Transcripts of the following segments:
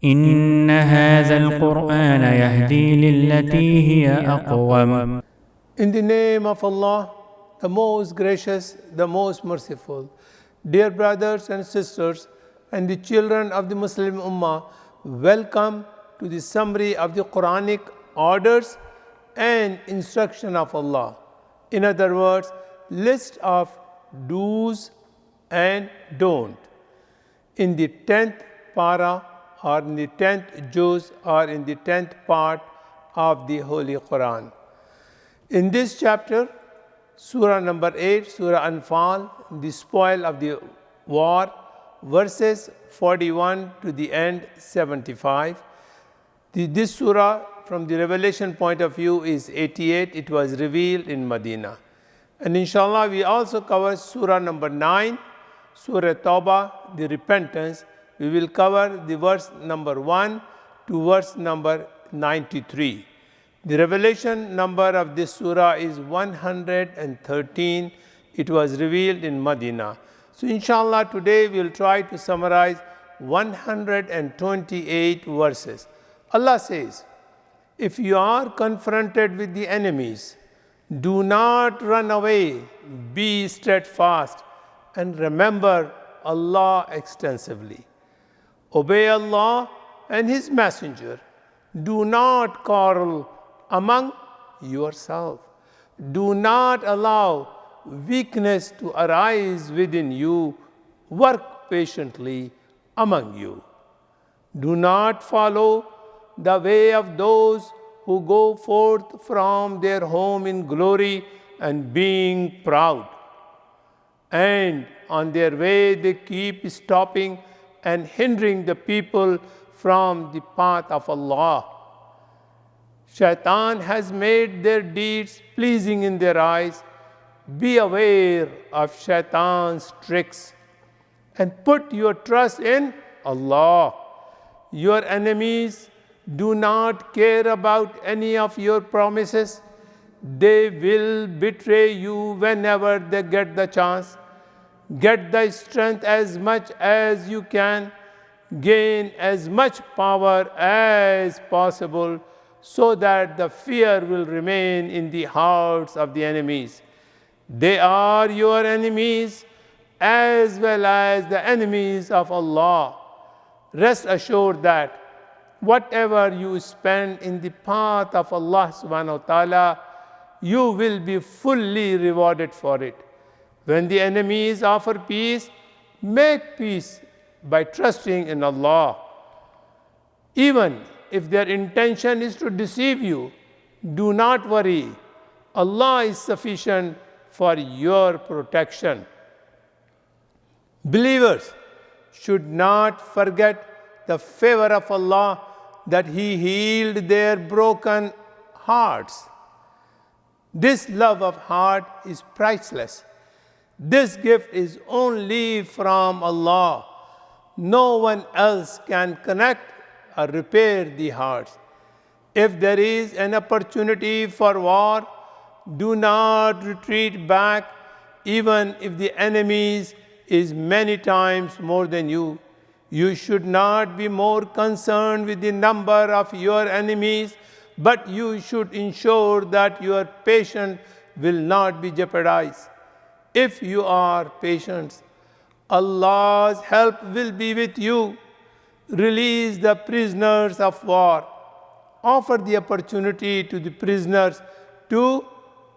إن هذا القرآن يهدي للتي هي أقوم. In the name of Allah, the most gracious, the most merciful. Dear brothers and sisters and the children of the Muslim Ummah, welcome to the summary of the Quranic orders and instruction of Allah. In other words, list of do's and don't. In the 10th para or in the 10th juz or in the 10th part of the Holy Quran. In this chapter, Surah number 8, Surah Anfal, the spoil of the war, verses 41 to the end 75. This surah, from the revelation point of view, is 88. It was revealed in Medina. And inshallah, we also cover Surah number 9, Surah Tawbah, the repentance. We will cover the verse number 1 to verse number 93. The revelation number of this surah is 113. It was revealed in Medina. So inshallah, today we will try to summarize 128 verses. Allah says, if you are confronted with the enemies, do not run away, be steadfast, and remember Allah extensively. Obey Allah and His Messenger. Do not quarrel among yourself. Do not allow weakness to arise within you. Work patiently among you. Do not follow the way of those who go forth from their home in glory and being proud. And on their way they keep stopping and hindering the people from the path of Allah. Shaitan has made their deeds pleasing in their eyes. Be aware of Shaitan's tricks and put your trust in Allah. Your enemies do not care about any of your promises. They will betray you whenever they get the chance. Get the strength as much as you can. Gain as much power as possible so that the fear will remain in the hearts of the enemies. They are your enemies as well as the enemies of Allah. Rest assured that whatever you spend in the path of Allah subhanahu wa ta'ala, you will be fully rewarded for it. When the enemies offer peace, make peace by trusting in Allah. Even if their intention is to deceive you, do not worry. Allah is sufficient for your protection. Believers should not forget the favor of Allah that He healed their broken hearts. This love of heart is priceless. This gift is only from Allah. No one else can connect or repair the hearts. If there is an opportunity for war, do not retreat back, even if the enemy is many times more than you. You should not be more concerned with the number of your enemies, but you should ensure that your patience will not be jeopardized. If you are patient, Allah's help will be with you. Release the prisoners of war. Offer the opportunity to the prisoners to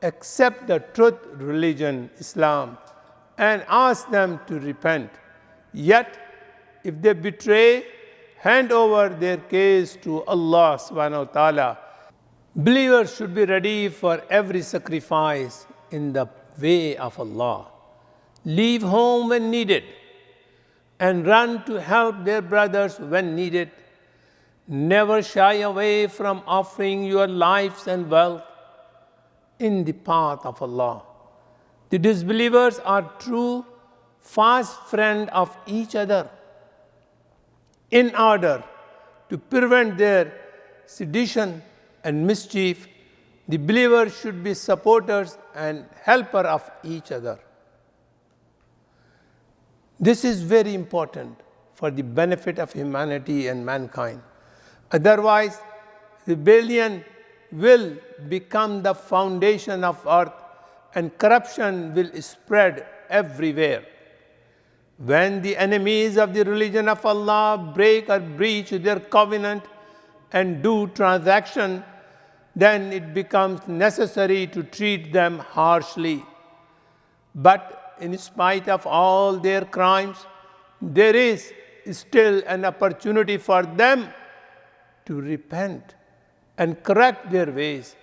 accept the truth religion, Islam, and ask them to repent. Yet, if they betray, hand over their case to Allah subhanahu wa ta'ala. Believers should be ready for every sacrifice in the way of Allah. Leave home when needed and run to help their brothers when needed. Never shy away from offering your lives and wealth in the path of Allah. The disbelievers are true, fast friends of each other. In order to prevent their sedition and mischief, the believers should be supporters and helpers of each other. This is very important for the benefit of humanity and mankind. Otherwise, rebellion will become the foundation of earth and corruption will spread everywhere. When the enemies of the religion of Allah break or breach their covenant and do transaction, then it becomes necessary to treat them harshly. But in spite of all their crimes, there is still an opportunity for them to repent and correct their ways.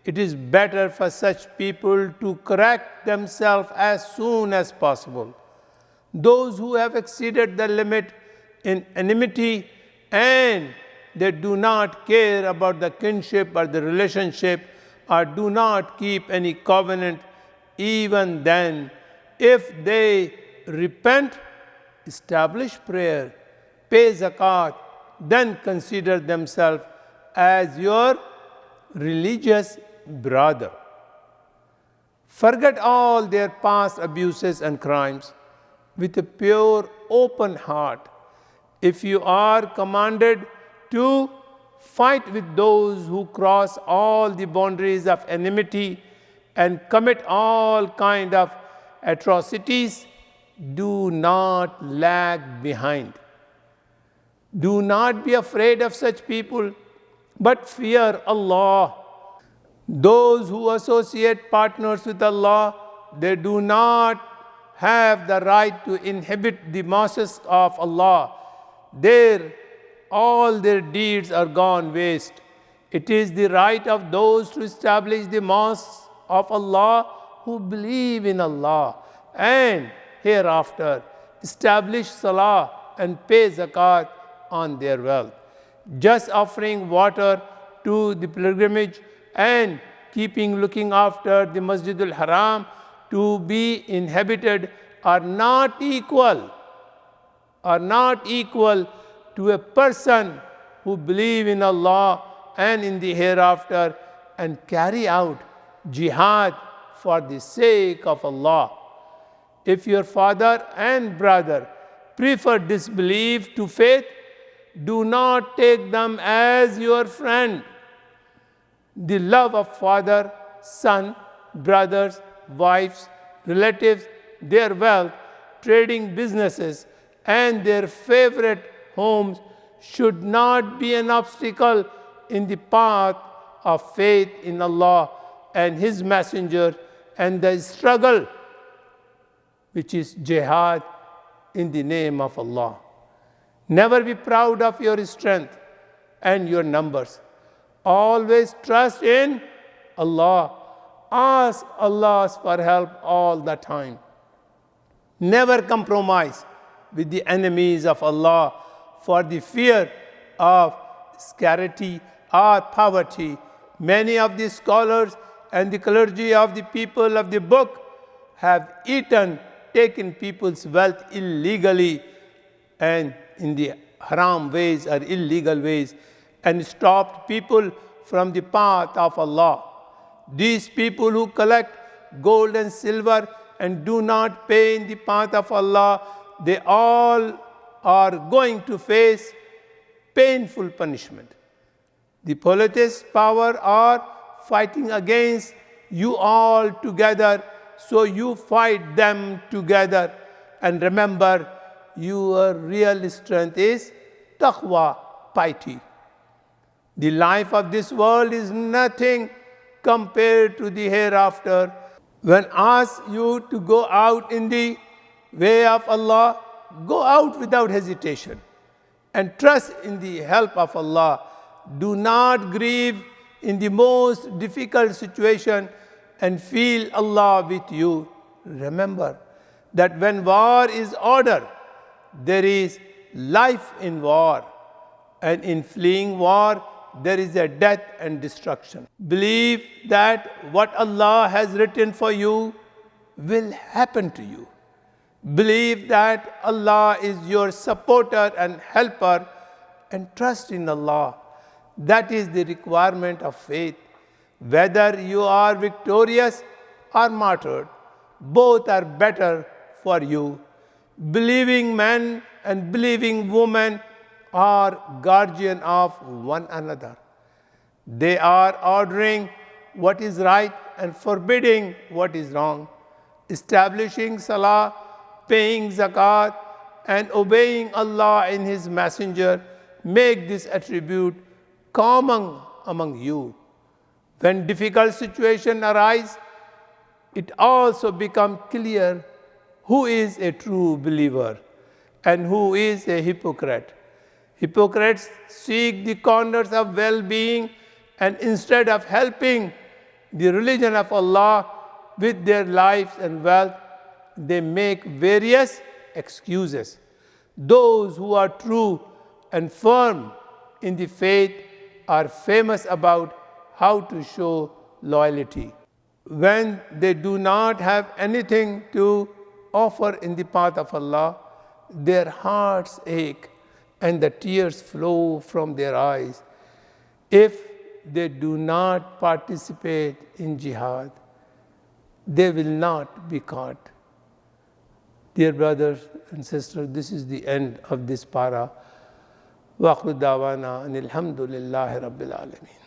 It is better for such people to correct themselves as soon as possible. Those who have exceeded the limit in enmity and they do not care about the kinship or the relationship or do not keep any covenant, even then, if they repent, establish prayer, pay zakat, then consider themselves as your religious brother. Forget all their past abuses and crimes with a pure, open heart. If you are commanded to fight with those who cross all the boundaries of enmity and commit all kind of atrocities, do not lag behind. Do not be afraid of such people, but fear Allah. Those who associate partners with Allah, they do not have the right to inhabit the mosques of Allah. All their deeds are gone waste. It is the right of those to establish the mosques of Allah who believe in Allah and hereafter establish salah and pay zakat on their wealth. Just offering water to the pilgrimage and looking after the Masjidul Haram to be inhabited are not equal to a person who believe in Allah and in the hereafter and carry out jihad for the sake of Allah. If your father and brother prefer disbelief to faith, do not take them as your friend. The love of father, son, brothers, wives, relatives, their wealth, trading businesses, and their favorite homes should not be an obstacle in the path of faith in Allah and His Messenger and the struggle, which is jihad in the name of Allah. Never be proud of your strength and your numbers. Always trust in Allah. Ask Allah for help all the time. Never compromise with the enemies of Allah for the fear of scarcity or poverty. Many of the scholars and the clergy of the people of the book have taken people's wealth illegally and in the haram ways or illegal ways and stopped people from the path of Allah. These people who collect gold and silver and do not pay in the path of Allah, they all are going to face painful punishment. The political power are fighting against you all together, so you fight them together. And remember, your real strength is taqwa, piety. The life of this world is nothing compared to the hereafter. When asked you to go out in the way of Allah, go out without hesitation and trust in the help of Allah. Do not grieve in the most difficult situation and feel Allah with you. Remember that when war is ordered, there is life in war, and in fleeing war, there is a death and destruction. Believe that what Allah has written for you will happen to you. Believe that Allah is your supporter and helper, and trust in Allah. That is the requirement of faith. Whether you are victorious or martyred, both are better for you. Believing men and believing women are guardian of one another. They are ordering what is right and forbidding what is wrong, establishing salah, paying zakat, and obeying Allah and His Messenger. Make this attribute common among you. When difficult situations arise, it also becomes clear who is a true believer and who is a hypocrite. Hypocrites seek the corners of well-being, and instead of helping the religion of Allah with their lives and wealth, they make various excuses. Those who are true and firm in the faith are famous about how to show loyalty. When they do not have anything to offer in the path of Allah, their hearts ache and the tears flow from their eyes. If they do not participate in jihad, they will not be caught. Dear brothers and sisters, this is the end of this para. وَآخِرُ دَعْوَانَا أَنِ الْحَمْدُ لِلَّهِ رَبِّ الْعَالَمِينَ.